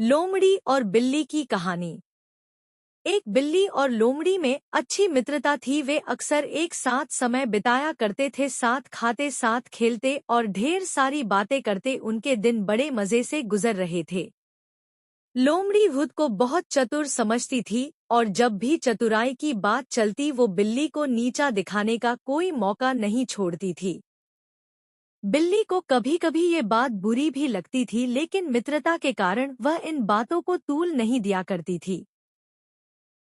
लोमड़ी और बिल्ली की कहानी। एक बिल्ली और लोमड़ी में अच्छी मित्रता थी। वे अक्सर एक साथ समय बिताया करते थे, साथ खाते, साथ खेलते और ढेर सारी बातें करते। उनके दिन बड़े मजे से गुजर रहे थे। लोमड़ी खुद को बहुत चतुर समझती थी और जब भी चतुराई की बात चलती वो बिल्ली को नीचा दिखाने का कोई मौका नहीं छोड़ती थी। बिल्ली को कभी कभी ये बात बुरी भी लगती थी, लेकिन मित्रता के कारण वह इन बातों को तूल नहीं दिया करती थी।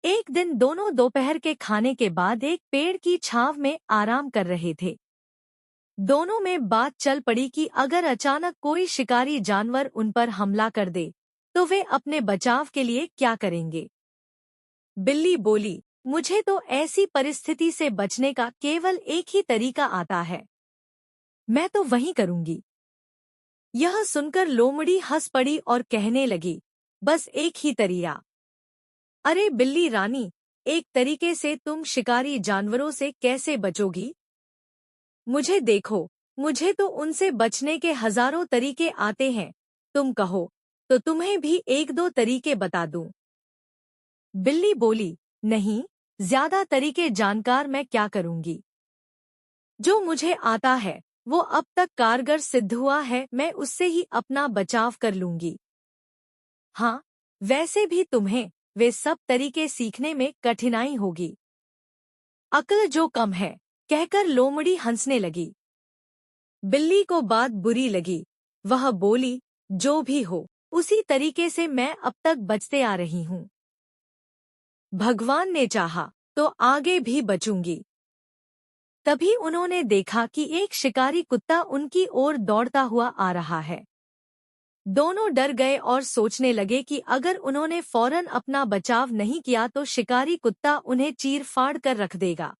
एक दिन दोनों दोपहर के खाने के बाद एक पेड़ की छांव में आराम कर रहे थे। दोनों में बात चल पड़ी कि अगर अचानक कोई शिकारी जानवर उन पर हमला कर दे तो वे अपने बचाव के लिए क्या करेंगे। बिल्ली बोली, मुझे तो ऐसी परिस्थिति से बचने का केवल एक ही तरीका आता है, मैं तो वही करूंगी। यह सुनकर लोमड़ी हंस पड़ी और कहने लगी, बस एक ही तरीका? अरे बिल्ली रानी, एक तरीके से तुम शिकारी जानवरों से कैसे बचोगी? मुझे देखो, मुझे तो उनसे बचने के हजारों तरीके आते हैं। तुम कहो तो तुम्हें भी एक दो तरीके बता दूं। बिल्ली बोली, नहीं, ज्यादा तरीके जानकार मैं क्या करूंगी। जो मुझे आता है वो अब तक कारगर सिद्ध हुआ है, मैं उससे ही अपना बचाव कर लूंगी। हाँ, वैसे भी तुम्हें वे सब तरीके सीखने में कठिनाई होगी। अक्ल जो कम है, कहकर लोमड़ी हंसने लगी। बिल्ली को बात बुरी लगी। वह बोली, जो भी हो, उसी तरीके से मैं अब तक बचते आ रही हूँ। भगवान ने चाहा तो आगे भी बचूंगी। तभी उन्होंने देखा कि एक शिकारी कुत्ता उनकी ओर दौड़ता हुआ आ रहा है। दोनों डर गए और सोचने लगे कि अगर उन्होंने फौरन अपना बचाव नहीं किया तो शिकारी कुत्ता उन्हें चीर फाड़ कर रख देगा।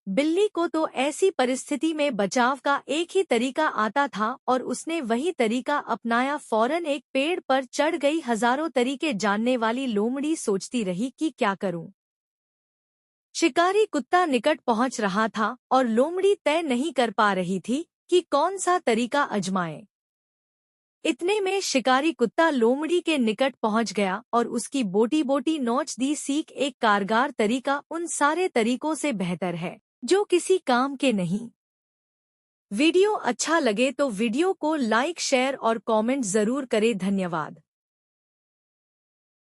बिल्ली को तो ऐसी परिस्थिति में बचाव का एक ही तरीका आता था और उसने वही तरीका अपनाया। फौरन एक पेड़ पर चढ़ गई। हजारों तरीके जानने वाली लोमड़ी सोचती रही कि क्या करूं। शिकारी कुत्ता निकट पहुंच रहा था और लोमड़ी तय नहीं कर पा रही थी कि कौन सा तरीका आजमाए। इतने में शिकारी कुत्ता लोमड़ी के निकट पहुंच गया और उसकी बोटी बोटी नोच दी। सीख, एक कारगर तरीका उन सारे तरीकों से बेहतर है जो किसी काम के नहीं। वीडियो अच्छा लगे तो वीडियो को लाइक, शेयर और कमेंट जरूर करें। धन्यवाद।